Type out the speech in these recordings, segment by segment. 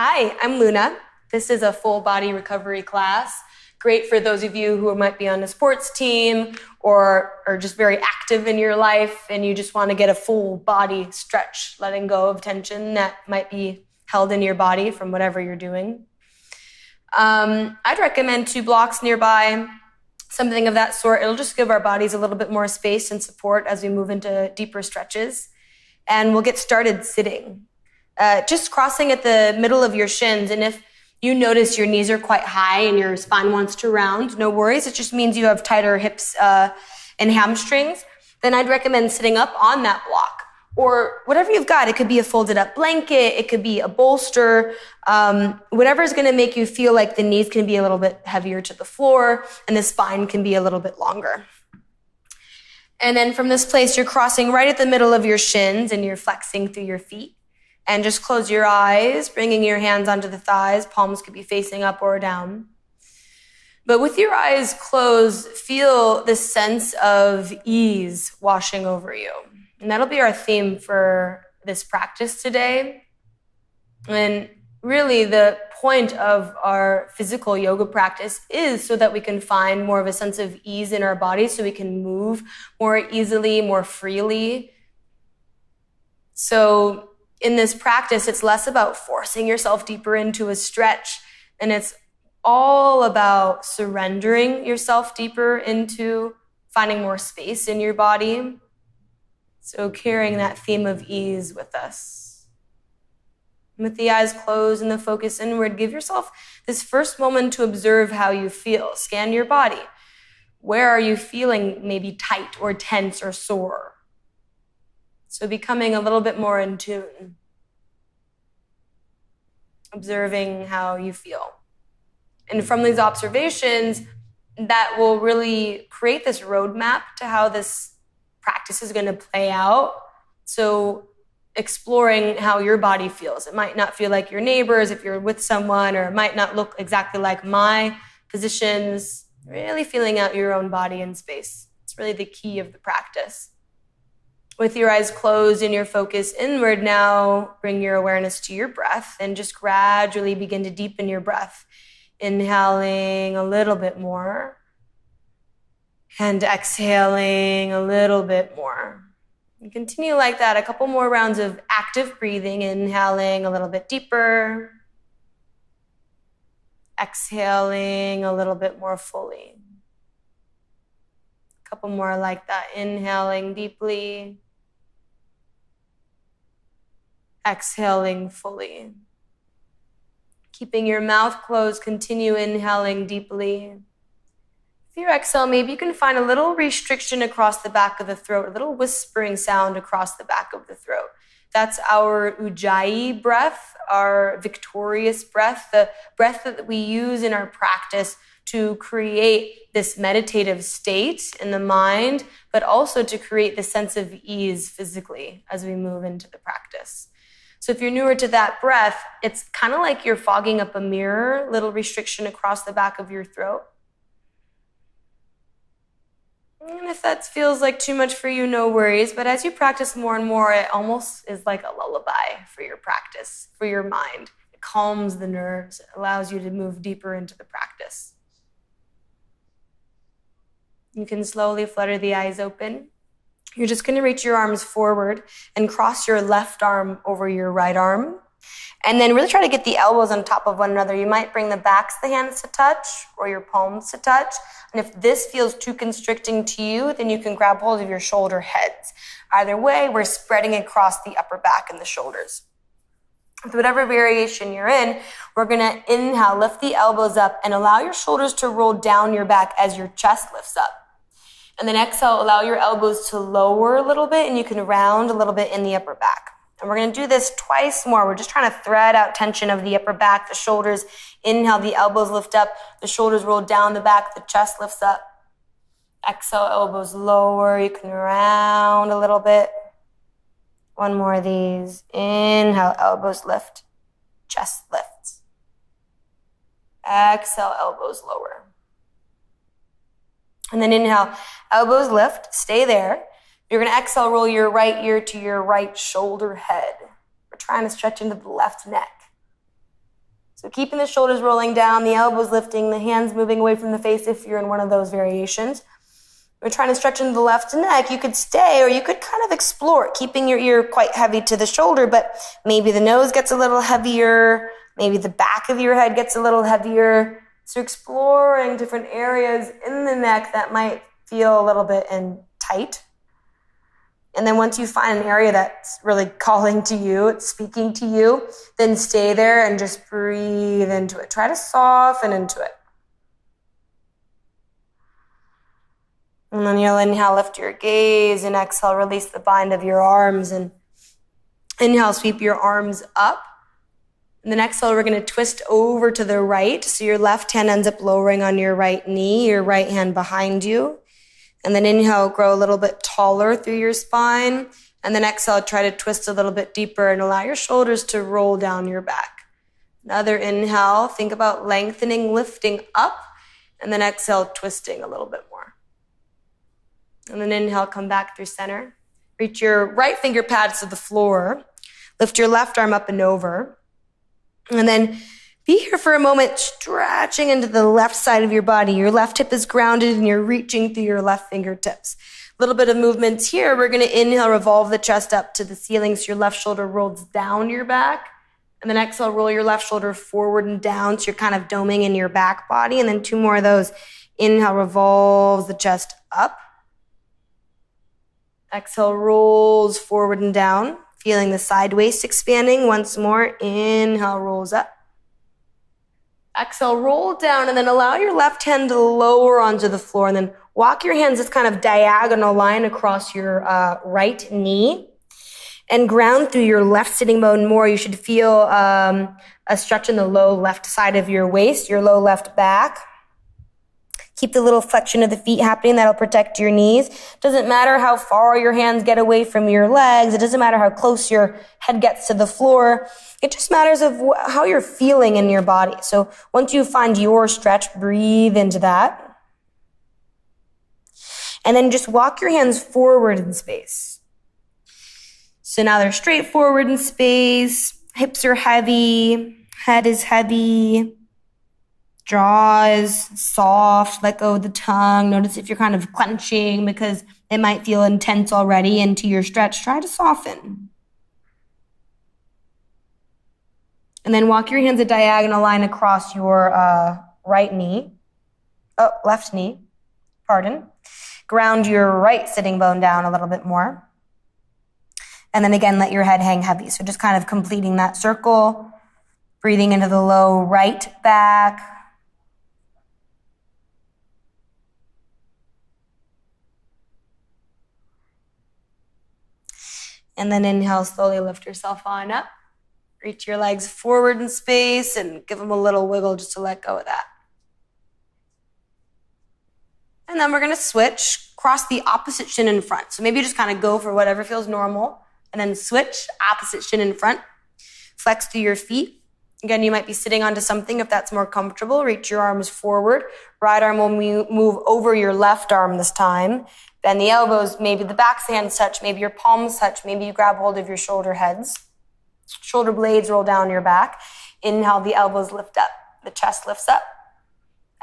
Hi, I'm Luna. This is a full body recovery class. Great for those of you who might be on a sports team or are just very active in your life and you just want to get a full body stretch, letting go of tension that might be held in your body from whatever you're doing. I'd recommend 2 blocks nearby, something of that sort. It'll just give our bodies a little bit more space and support as we move into deeper stretches. And we'll get started sitting. Just crossing at the middle of your shins. And if you notice your knees are quite high and your spine wants to round, no worries. It just means you have tighter hips and hamstrings. Then I'd recommend sitting up on that block or whatever you've got. It could be a folded up blanket. It could be a bolster. Whatever is going to make you feel like the knees can be a little bit heavier to the floor and the spine can be a little bit longer. And then from this place, you're crossing right at the middle of your shins and you're flexing through your feet. And just close your eyes, bringing your hands onto the thighs. Palms could be facing up or down. But with your eyes closed, feel this sense of ease washing over you. And that'll be our theme for this practice today. And really the point of our physical yoga practice is so that we can find more of a sense of ease in our bodies so we can move more easily, more freely. So in this practice, it's less about forcing yourself deeper into a stretch, and it's all about surrendering yourself deeper into finding more space in your body. So carrying that theme of ease with us. With the eyes closed and the focus inward, give yourself this first moment to observe how you feel. Scan your body. Where are you feeling maybe tight or tense or sore? So becoming a little bit more in tune. Observing how you feel. And from these observations, that will really create this roadmap to how this practice is going to play out. So exploring how your body feels. It might not feel like your neighbors if you're with someone, or it might not look exactly like my positions. Really feeling out your own body and space. It's really the key of the practice. With your eyes closed and your focus inward now, bring your awareness to your breath and just gradually begin to deepen your breath. Inhaling a little bit more and exhaling a little bit more. And continue like that, a couple more rounds of active breathing, inhaling a little bit deeper, exhaling a little bit more fully. A couple more like that, inhaling deeply, exhaling fully. Keeping your mouth closed, continue inhaling deeply. With your exhale, maybe you can find a little restriction across the back of the throat, a little whispering sound across the back of the throat. That's our Ujjayi breath, our victorious breath, the breath that we use in our practice to create this meditative state in the mind, but also to create the sense of ease physically as we move into the practice. So if you're newer to that breath, it's kind of like you're fogging up a mirror, little restriction across the back of your throat. And if that feels like too much for you, no worries. But as you practice more and more, it almost is like a lullaby for your practice, for your mind. It calms the nerves, it allows you to move deeper into the practice. You can slowly flutter the eyes open. You're just going to reach your arms forward and cross your left arm over your right arm. And then really try to get the elbows on top of one another. You might bring the backs of the hands to touch or your palms to touch. And if this feels too constricting to you, then you can grab hold of your shoulder heads. Either way, we're spreading across the upper back and the shoulders. With whatever variation you're in, we're going to inhale, lift the elbows up, and allow your shoulders to roll down your back as your chest lifts up. And then exhale, allow your elbows to lower a little bit, and you can round a little bit in the upper back. And we're going to do this twice more. We're just trying to thread out tension of the upper back, the shoulders. Inhale, the elbows lift up, the shoulders roll down the back, the chest lifts up. Exhale, elbows lower. You can round a little bit. One more of these. Inhale, elbows lift, chest lifts. Exhale, elbows lower. And then inhale, elbows lift, stay there. You're going to exhale, roll your right ear to your right shoulder head. We're trying to stretch into the left neck. So keeping the shoulders rolling down, the elbows lifting, the hands moving away from the face if you're in one of those variations. We're trying to stretch into the left neck. You could stay or you could kind of explore, keeping your ear quite heavy to the shoulder, but maybe the nose gets a little heavier, maybe the back of your head gets a little heavier. So exploring different areas in the neck that might feel a little bit tight. And then once you find an area that's really calling to you, it's speaking to you, then stay there and just breathe into it. Try to soften into it. And then you'll inhale, lift your gaze, and exhale, release the bind of your arms. And inhale, sweep your arms up. And then exhale, we're going to twist over to the right. So your left hand ends up lowering on your right knee, your right hand behind you. And then inhale, grow a little bit taller through your spine. And then exhale, try to twist a little bit deeper and allow your shoulders to roll down your back. Another inhale, think about lengthening, lifting up. And then exhale, twisting a little bit more. And then inhale, come back through center. Reach your right finger pads to the floor. Lift your left arm up and over. And then be here for a moment, stretching into the left side of your body. Your left hip is grounded and you're reaching through your left fingertips. A little bit of movements here. We're going to inhale, revolve the chest up to the ceiling so your left shoulder rolls down your back. And then exhale, roll your left shoulder forward and down so you're kind of doming in your back body. And then 2 more of those. Inhale, revolves the chest up. Exhale, rolls forward and down. Feeling the side waist expanding. Once more, inhale, rolls up. Exhale, roll down, and then allow your left hand to lower onto the floor, and then walk your hands this kind of diagonal line across your right knee, and ground through your left sitting bone more. You should feel a stretch in the low left side of your waist, your low left back. Keep the little flexion of the feet happening. That'll protect your knees. Doesn't matter how far your hands get away from your legs. It doesn't matter how close your head gets to the floor. It just matters of how you're feeling in your body. So once you find your stretch, breathe into that. And then just walk your hands forward in space. So now they're straight forward in space. Hips are heavy. Head is heavy. Jaw is soft. Let go of the tongue. Notice if you're kind of clenching because it might feel intense already into your stretch. Try to soften. And then walk your hands a diagonal line across your left knee. Ground your right sitting bone down a little bit more. And then again, let your head hang heavy. So just kind of completing that circle. Breathing into the low right back. And then inhale, slowly lift yourself on up. Reach your legs forward in space and give them a little wiggle just to let go of that. And then we're going to switch, cross the opposite shin in front. So maybe you just kind of go for whatever feels normal and then switch, opposite shin in front. Flex through your feet. Again, you might be sitting onto something if that's more comfortable. Reach your arms forward. Right arm will move over your left arm this time. Bend the elbows, maybe the back hands touch, maybe your palms touch, maybe you grab hold of your shoulder heads. Shoulder blades roll down your back. Inhale, the elbows lift up. The chest lifts up.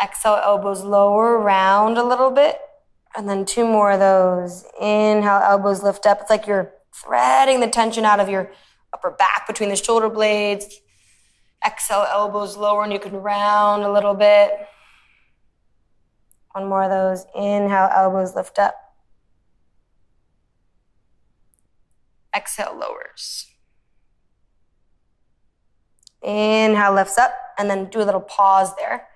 Exhale, elbows lower, round a little bit. And then 2 more of those. Inhale, elbows lift up. It's like you're threading the tension out of your upper back between the shoulder blades. Exhale, elbows lower, and you can round a little bit. 1 more of those. Inhale, elbows lift up. Exhale, lowers. Inhale, lifts up, and then do a little pause there.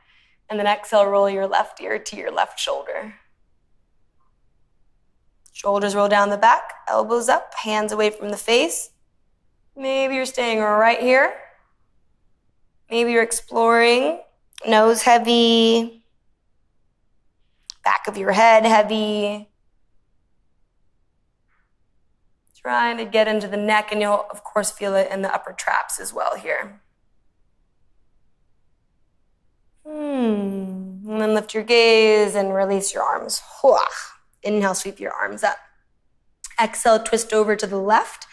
And then exhale, roll your left ear to your left shoulder. Shoulders roll down the back, elbows up, hands away from the face. Maybe you're staying right here. Maybe you're exploring. Nose heavy. Back of your head heavy. Trying to get into the neck, and you'll, of course, feel it in the upper traps as well here. And then lift your gaze and release your arms. Inhale, sweep your arms up. Exhale, twist over to the left.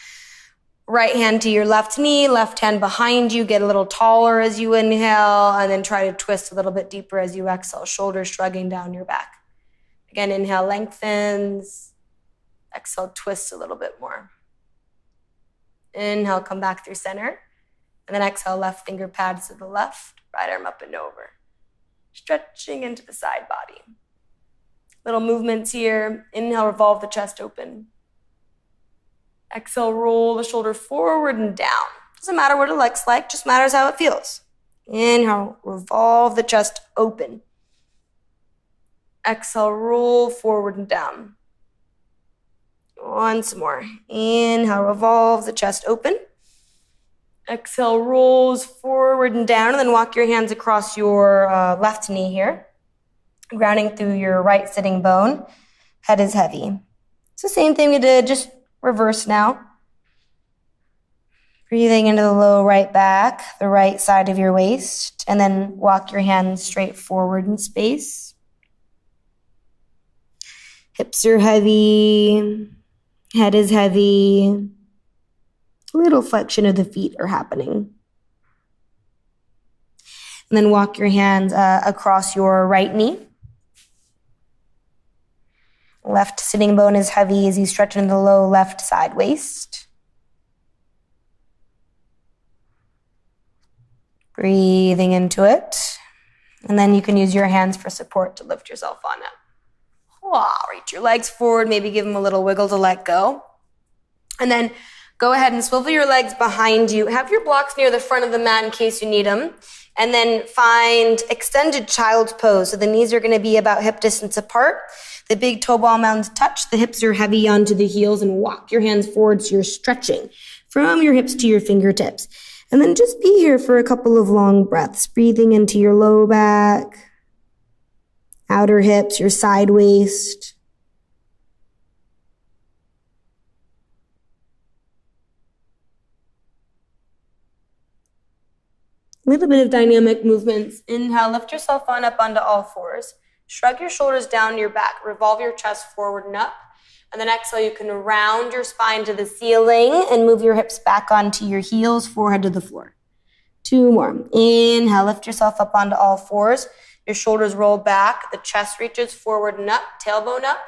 right hand to your left knee, left hand behind you. Get a little taller as you inhale, and then try to twist a little bit deeper as you exhale. Shoulders shrugging down your back. Again, inhale, lengthens. Exhale, twist a little bit more. Inhale, come back through center. And then exhale, left finger pads to the left, right arm up and over. Stretching into the side body. Little movements here. Inhale, revolve the chest open. Exhale, roll the shoulder forward and down. Doesn't matter what it looks like, just matters how it feels. Inhale, revolve the chest open. Exhale, roll forward and down. Once more. Inhale, revolve the chest open. Exhale, rolls forward and down, and then walk your hands across your left knee here, grounding through your right sitting bone. Head is heavy. It's the same thing we did, just reverse now. Breathing into the low right back, the right side of your waist, and then walk your hands straight forward in space. Hips are heavy, head is heavy. Little flexion of the feet are happening. And then walk your hands across your right knee. Left sitting bone is heavy as you stretch into the low left side waist. Breathing into it. And then you can use your hands for support to lift yourself on up. Wow, reach your legs forward, maybe give them a little wiggle to let go. And then go ahead and swivel your legs behind you. Have your blocks near the front of the mat in case you need them. And then find extended child's pose. So the knees are going to be about hip distance apart. The big toe ball mounds touch. The hips are heavy onto the heels, and walk your hands forward so you're stretching from your hips to your fingertips. And then just be here for a couple of long breaths. Breathing into your low back, outer hips, your side waist. A little bit of dynamic movements. Inhale, lift yourself on up onto all fours. Shrug your shoulders down your back. Revolve your chest forward and up. And then exhale, you can round your spine to the ceiling and move your hips back onto your heels, forehead to the floor. 2 more. Inhale, lift yourself up onto all fours. Your shoulders roll back. The chest reaches forward and up, tailbone up.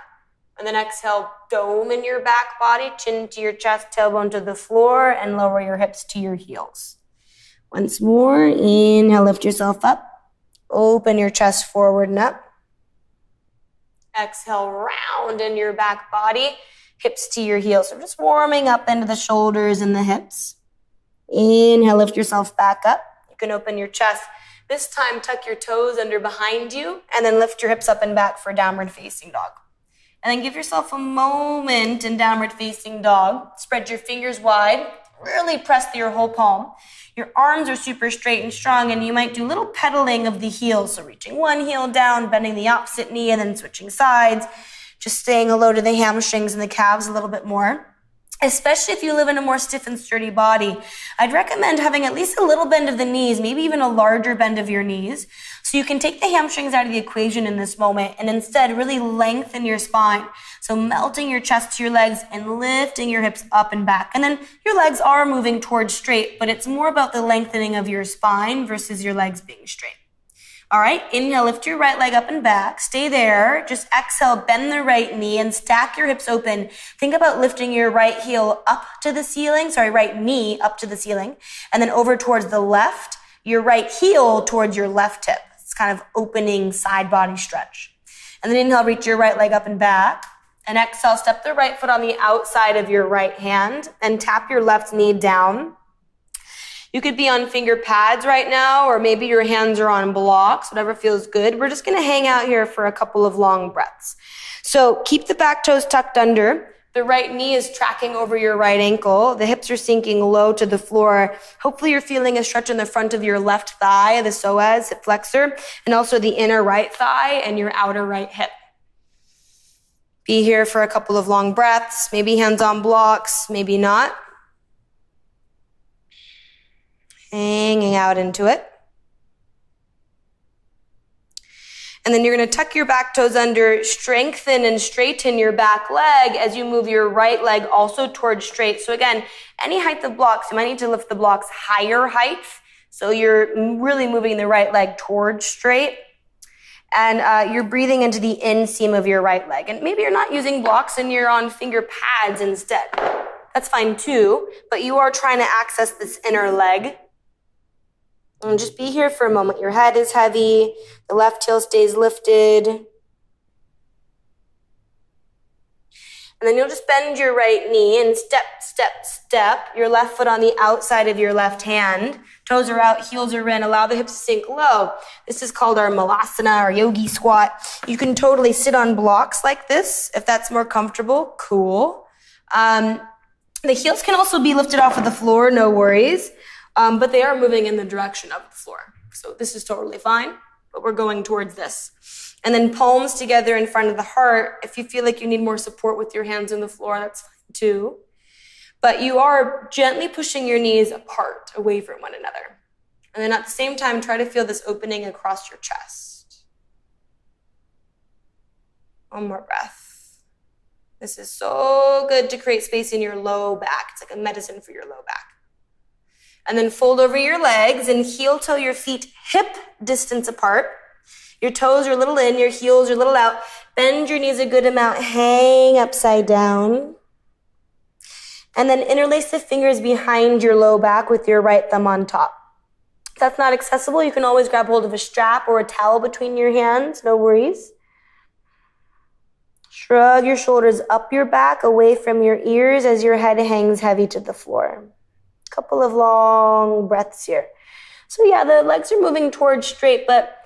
And then exhale, dome in your back body, chin to your chest, tailbone to the floor, and lower your hips to your heels. Once more, inhale, lift yourself up. Open your chest forward and up. Exhale, round in your back body, hips to your heels. So just warming up into the shoulders and the hips. Inhale, lift yourself back up. You can open your chest. This time, tuck your toes under behind you, and then lift your hips up and back for downward facing dog. And then give yourself a moment in downward facing dog. Spread your fingers wide. Really press through your whole palm. Your arms are super straight and strong, and you might do a little pedaling of the heels. So reaching one heel down, bending the opposite knee, and then switching sides. Just staying low to the hamstrings and the calves a little bit more. Especially if you live in a more stiff and sturdy body, I'd recommend having at least a little bend of the knees, maybe even a larger bend of your knees. So you can take the hamstrings out of the equation in this moment and instead really lengthen your spine. So melting your chest to your legs and lifting your hips up and back. And then your legs are moving towards straight, but it's more about the lengthening of your spine versus your legs being straight. All right, inhale, lift your right leg up and back. Stay there. Just exhale, bend the right knee and stack your hips open. Think about lifting your right heel up to the ceiling. Right knee up to the ceiling. And then over towards the left, your right heel towards your left hip. It's kind of opening side body stretch. And then inhale, reach your right leg up and back. And exhale, step the right foot on the outside of your right hand and tap your left knee down. You could be on finger pads right now, or maybe your hands are on blocks, whatever feels good. We're just going to hang out here for a couple of long breaths. So keep the back toes tucked under. The right knee is tracking over your right ankle. The hips are sinking low to the floor. Hopefully you're feeling a stretch in the front of your left thigh, the psoas, hip flexor, and also the inner right thigh and your outer right hip. Be here for a couple of long breaths, maybe hands on blocks, maybe not. Hanging out into it. And then you're going to tuck your back toes under, strengthen and straighten your back leg as you move your right leg also towards straight. So again, any height of blocks, you might need to lift the blocks higher height. So you're really moving the right leg towards straight. And you're breathing into the inseam of your right leg. And maybe you're not using blocks and you're on finger pads instead. That's fine too, but you are trying to access this inner leg. And just be here for a moment. Your head is heavy. The left heel stays lifted. And then you'll just bend your right knee and step, step, step. Your left foot on the outside of your left hand. Toes are out, heels are in. Allow the hips to sink low. This is called our malasana or yogi squat. You can totally sit on blocks like this if that's more comfortable. Cool. The heels can also be lifted off of the floor, no worries. But they are moving in the direction of the floor. So this is totally fine, but we're going towards this. And then palms together in front of the heart. If you feel like you need more support with your hands on the floor, that's fine too. But you are gently pushing your knees apart, away from one another. And then at the same time, try to feel this opening across your chest. One more breath. This is so good to create space in your low back. It's like a medicine for your low back. And then fold over your legs and heel toe your feet hip distance apart. Your toes are a little in, your heels are a little out. Bend your knees a good amount, hang upside down. And then interlace the fingers behind your low back with your right thumb on top. If that's not accessible, you can always grab hold of a strap or a towel between your hands, no worries. Shrug your shoulders up your back, away from your ears as your head hangs heavy to the floor. Couple of long breaths here. So yeah, the legs are moving towards straight, but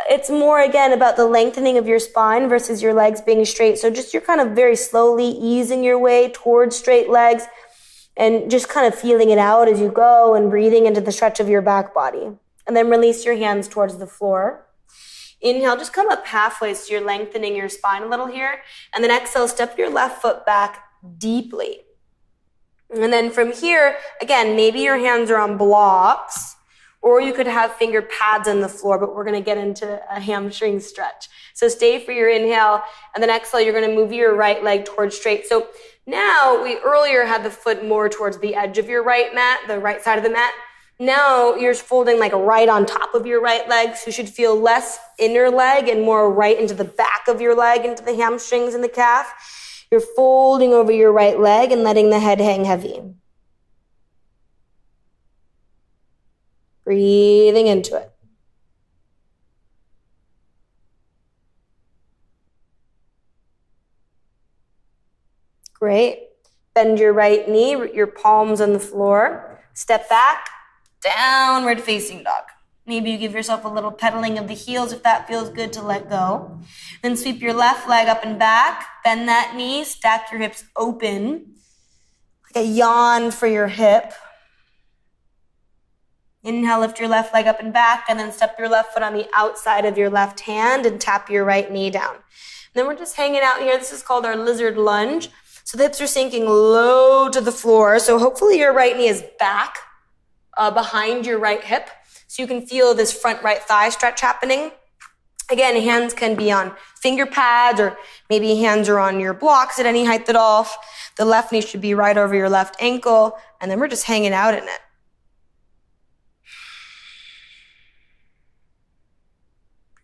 it's more, again, about the lengthening of your spine versus your legs being straight. So just you're kind of very slowly easing your way towards straight legs and just kind of feeling it out as you go and breathing into the stretch of your back body. And then release your hands towards the floor. Inhale, just come up halfway so you're lengthening your spine a little here. And then exhale, step your left foot back deeply. And then from here, again, maybe your hands are on blocks, or you could have finger pads on the floor, but we're going to get into a hamstring stretch. So stay for your inhale, and then exhale, you're going to move your right leg towards straight. So now we earlier had the foot more towards the edge of your right mat, the right side of the mat. Now you're folding like right on top of your right leg, so you should feel less inner leg and more right into the back of your leg, into the hamstrings and the calf. You're folding over your right leg and letting the head hang heavy. Breathing into it. Great. Bend your right knee, your palms on the floor. Step back, downward facing dog. Maybe you give yourself a little pedaling of the heels if that feels good to let go. Then sweep your left leg up and back. Bend that knee. Stack your hips open. Like a yawn for your hip. Inhale, lift your left leg up and back, and then step your left foot on the outside of your left hand and tap your right knee down. And then we're just hanging out here. This is called our lizard lunge. So the hips are sinking low to the floor. So hopefully your right knee is back behind your right hip. So you can feel this front right thigh stretch happening. Again, hands can be on finger pads, or maybe hands are on your blocks at any height at all. The left knee should be right over your left ankle. And then we're just hanging out in it.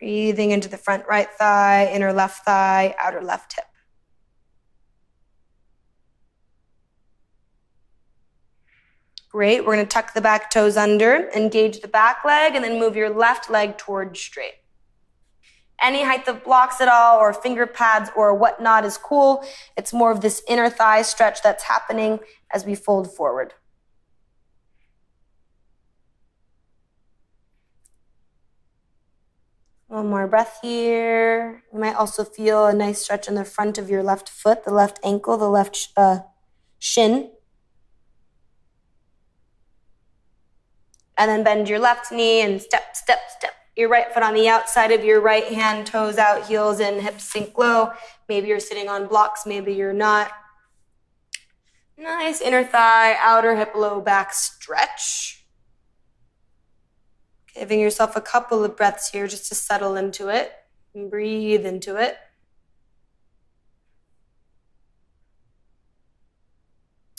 Breathing into the front right thigh, inner left thigh, outer left hip. Great. We're going to tuck the back toes under, engage the back leg, and then move your left leg towards straight. Any height of blocks at all, or finger pads or whatnot is cool. It's more of this inner thigh stretch that's happening as we fold forward. One more breath here. You might also feel a nice stretch in the front of your left foot, the left ankle, the left shin. And then bend your left knee and step, step, step. Your right foot on the outside of your right hand, toes out, heels in, hips sink low. Maybe you're sitting on blocks, maybe you're not. Nice inner thigh, outer hip, low back stretch. Giving yourself a couple of breaths here just to settle into it. And breathe into it.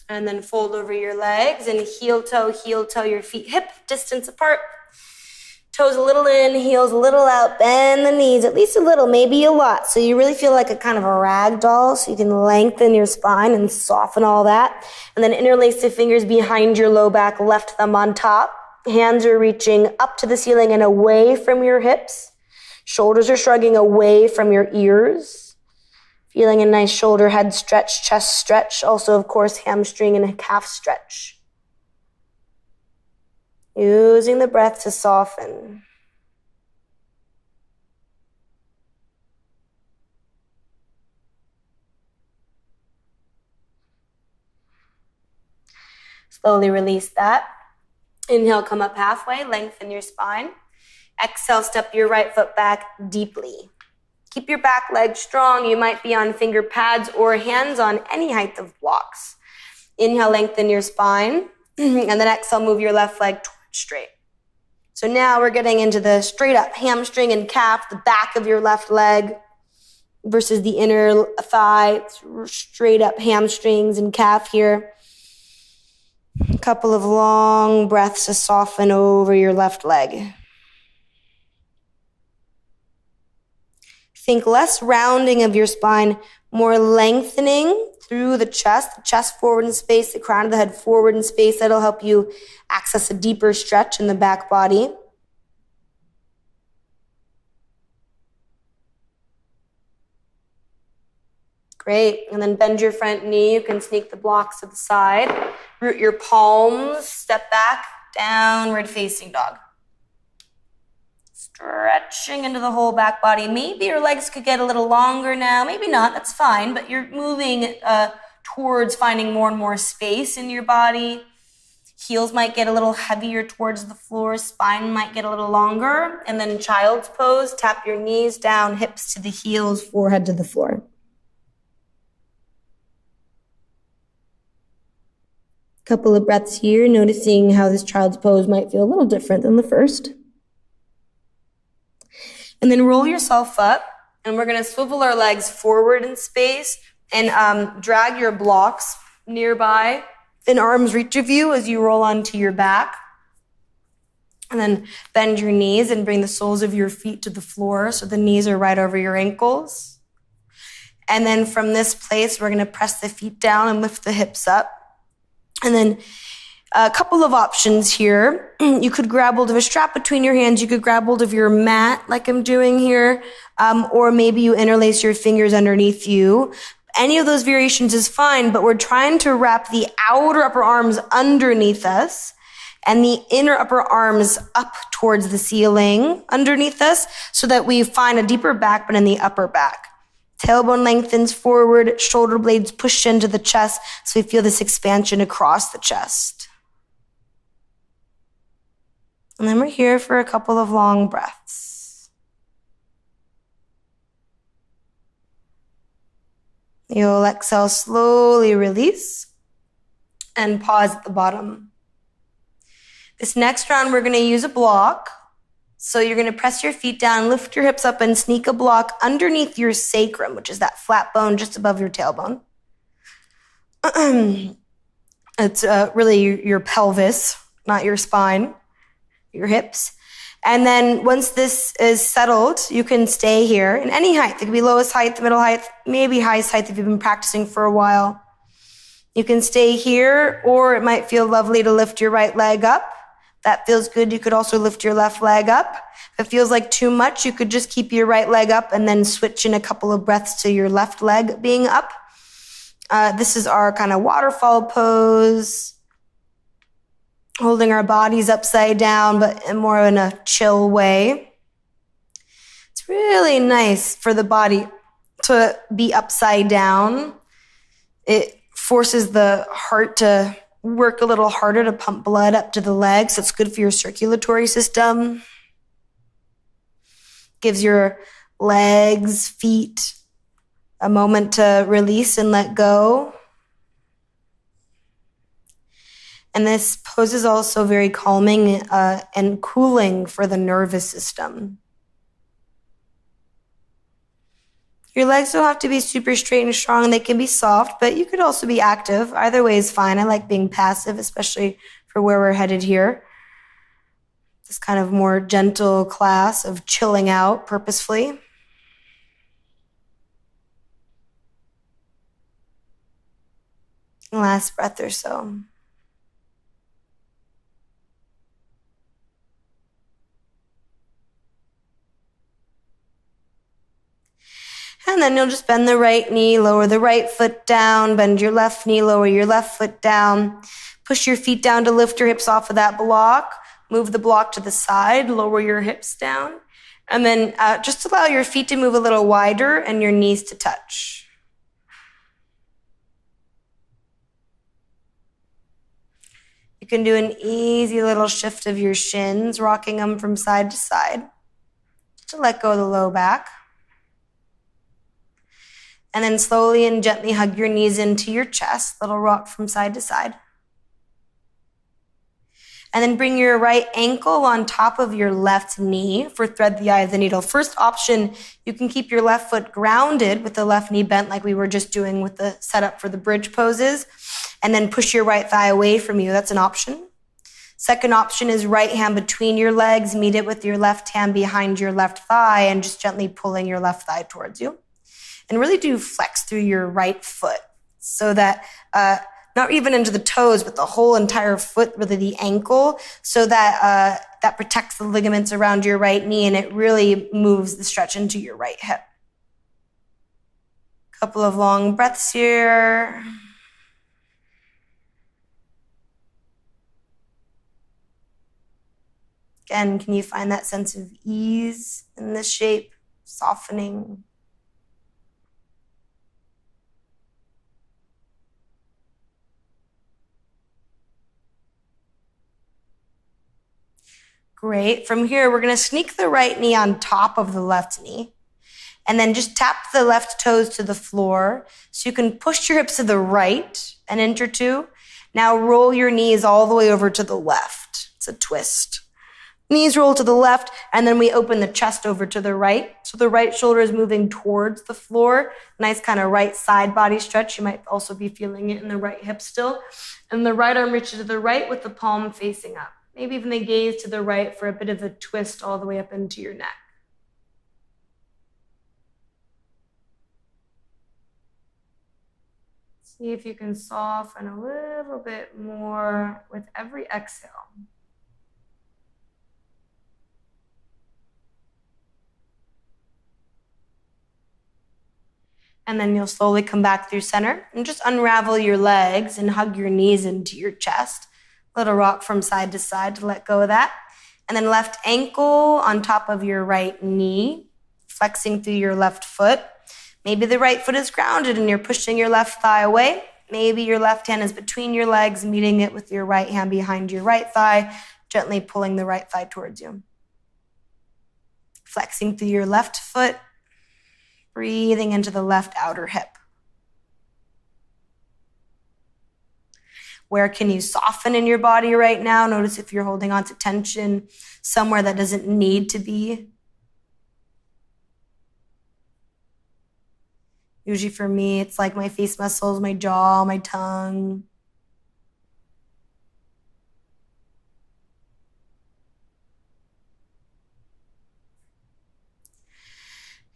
And then fold over your legs and heel toe, your feet hip distance apart. Toes a little in, heels a little out, bend the knees, at least a little, maybe a lot. So you really feel like a kind of a rag doll, so you can lengthen your spine and soften all that. And then interlace the fingers behind your low back, left thumb on top. Hands are reaching up to the ceiling and away from your hips. Shoulders are shrugging away from your ears. Feeling a nice shoulder head stretch, chest stretch. Also, of course, hamstring and calf stretch. Using the breath to soften. Slowly release that. Inhale, come up halfway, lengthen your spine. Exhale, step your right foot back deeply. Keep your back leg strong. You might be on finger pads or hands on any height of blocks. Inhale, lengthen your spine. And then exhale, move your left leg towards straight. So now we're getting into the straight up hamstring and calf, the back of your left leg versus the inner thigh. Straight up hamstrings and calf here. A couple of long breaths to soften over your left leg. Think less rounding of your spine, more lengthening through the chest forward in space, the crown of the head forward in space. That'll help you access a deeper stretch in the back body. Great. And then bend your front knee. You can sneak the blocks to the side. Root your palms. Step back. Downward facing dog. Stretching into the whole back body. Maybe your legs could get a little longer now. Maybe not. That's fine. But you're moving towards finding more and more space in your body. Heels might get a little heavier towards the floor. Spine might get a little longer. And then child's pose. Tap your knees down, hips to the heels, forehead to the floor. Couple of breaths here, noticing how this child's pose might feel a little different than the first. And then roll yourself up, and we're going to swivel our legs forward in space and drag your blocks nearby in arm's reach of you as you roll onto your back. And then bend your knees and bring the soles of your feet to the floor so the knees are right over your ankles. And then from this place, we're going to press the feet down and lift the hips up. And then a couple of options here. You could grab hold of a strap between your hands. You could grab hold of your mat like I'm doing here. Or maybe you interlace your fingers underneath you. Any of those variations is fine, but we're trying to wrap the outer upper arms underneath us and the inner upper arms up towards the ceiling underneath us so that we find a deeper back bend in the upper back. Tailbone lengthens forward, shoulder blades push into the chest, so we feel this expansion across the chest. And then we're here for a couple of long breaths. You'll exhale, slowly release, and pause at the bottom. This next round, we're going to use a block. So you're going to press your feet down, lift your hips up, and sneak a block underneath your sacrum, which is that flat bone just above your tailbone. It's really your pelvis, not your spine, your hips. And then once this is settled, you can stay here in any height. It could be lowest height, middle height, maybe highest height if you've been practicing for a while. You can stay here, or it might feel lovely to lift your right leg up. That feels good. You could also lift your left leg up. If it feels like too much, you could just keep your right leg up and then switch in a couple of breaths to your left leg being up. This is our kind of waterfall pose. Holding our bodies upside down, but more in a chill way. It's really nice for the body to be upside down. It forces the heart to work a little harder to pump blood up to the legs. So it's good for your circulatory system. Gives your legs, feet a moment to release and let go. And this pose is also very calming and cooling for the nervous system. Your legs don't have to be super straight and strong. They can be soft, but you could also be active. Either way is fine. I like being passive, especially for where we're headed here. This kind of more gentle class of chilling out purposefully. Last breath or so. And then you'll just bend the right knee, lower the right foot down, bend your left knee, lower your left foot down. Push your feet down to lift your hips off of that block. Move the block to the side, lower your hips down. And then just allow your feet to move a little wider and your knees to touch. You can do an easy little shift of your shins, rocking them from side to side, just to let go of the low back. And then slowly and gently hug your knees into your chest, little rock from side to side. And then bring your right ankle on top of your left knee for thread the eye of the needle. First option, you can keep your left foot grounded with the left knee bent like we were just doing with the setup for the bridge poses. And then push your right thigh away from you. That's an option. Second option is right hand between your legs, meet it with your left hand behind your left thigh and just gently pulling your left thigh towards you. And really do flex through your right foot so that, not even into the toes, but the whole entire foot, really the ankle, so that that protects the ligaments around your right knee and it really moves the stretch into your right hip. Couple of long breaths here. Again, can you find that sense of ease in this shape, softening? Great. From here, we're going to sneak the right knee on top of the left knee. And then just tap the left toes to the floor. So you can push your hips to the right, an inch or two. Now roll your knees all the way over to the left. It's a twist. Knees roll to the left, and then we open the chest over to the right. So the right shoulder is moving towards the floor. Nice kind of right side body stretch. You might also be feeling it in the right hip still. And the right arm reaches to the right with the palm facing up. Maybe even the gaze to the right for a bit of a twist all the way up into your neck. See if you can soften a little bit more with every exhale. And then you'll slowly come back through center and just unravel your legs and hug your knees into your chest. Little rock from side to side to let go of that. And then left ankle on top of your right knee, flexing through your left foot. Maybe the right foot is grounded and you're pushing your left thigh away. Maybe your left hand is between your legs, meeting it with your right hand behind your right thigh, gently pulling the right thigh towards you. Flexing through your left foot, breathing into the left outer hip. Where can you soften in your body right now? Notice if you're holding on to tension somewhere that doesn't need to be. Usually for me, it's like my face muscles, my jaw, my tongue.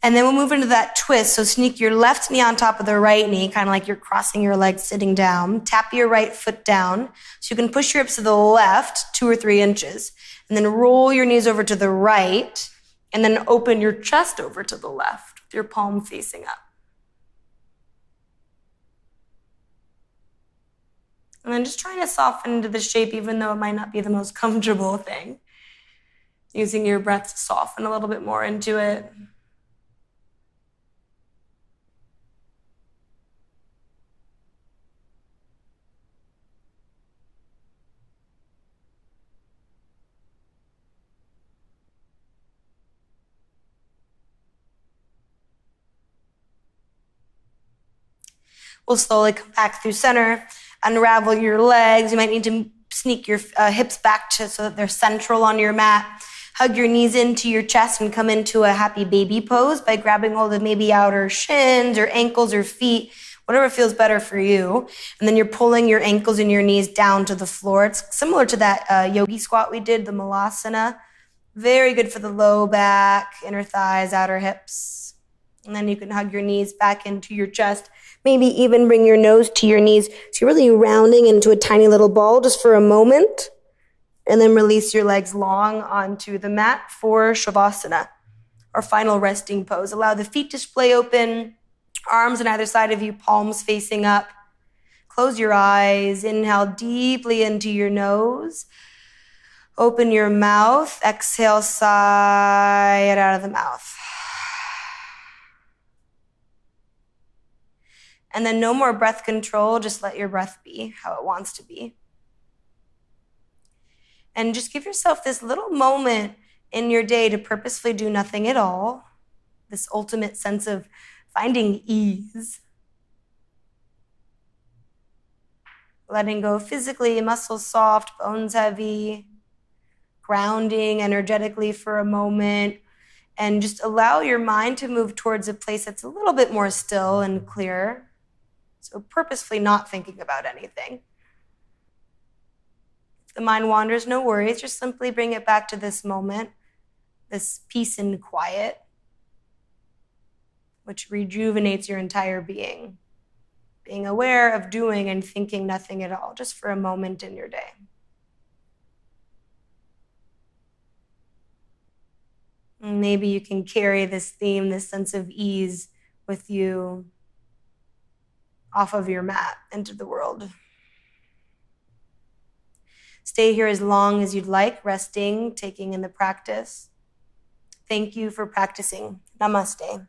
And then we'll move into that twist. So sneak your left knee on top of the right knee, kind of like you're crossing your legs sitting down. Tap your right foot down. So you can push your hips to the left 2 or 3 inches. And then roll your knees over to the right. And then open your chest over to the left with your palm facing up. And then just trying to soften into the shape, even though it might not be the most comfortable thing. Using your breath to soften a little bit more into it. We'll slowly come back through center, unravel your legs. You might need to sneak your hips back so that they're central on your mat. Hug your knees into your chest and come into a happy baby pose by grabbing hold of maybe outer shins or ankles or feet, whatever feels better for you. And then you're pulling your ankles and your knees down to the floor. It's similar to that yogi squat we did, the malasana. Very good for the low back, inner thighs, outer hips. And then you can hug your knees back into your chest. Maybe even bring your nose to your knees. So you're really rounding into a tiny little ball just for a moment. And then release your legs long onto the mat for Shavasana, our final resting pose. Allow the feet to splay open, arms on either side of you, palms facing up. Close your eyes. Inhale deeply into your nose. Open your mouth. Exhale, sigh it out of the mouth. And then no more breath control. Just let your breath be how it wants to be. And just give yourself this little moment in your day to purposefully do nothing at all. This ultimate sense of finding ease. Letting go physically, muscles soft, bones heavy. Grounding energetically for a moment. And just allow your mind to move towards a place that's a little bit more still and clear. So purposefully not thinking about anything. If the mind wanders, no worries. Just simply bring it back to this moment, this peace and quiet, which rejuvenates your entire being. Being aware of doing and thinking nothing at all, just for a moment in your day. And maybe you can carry this theme, this sense of ease with you off of your mat into the world. Stay here as long as you'd like, resting, taking in the practice. Thank you for practicing. Namaste.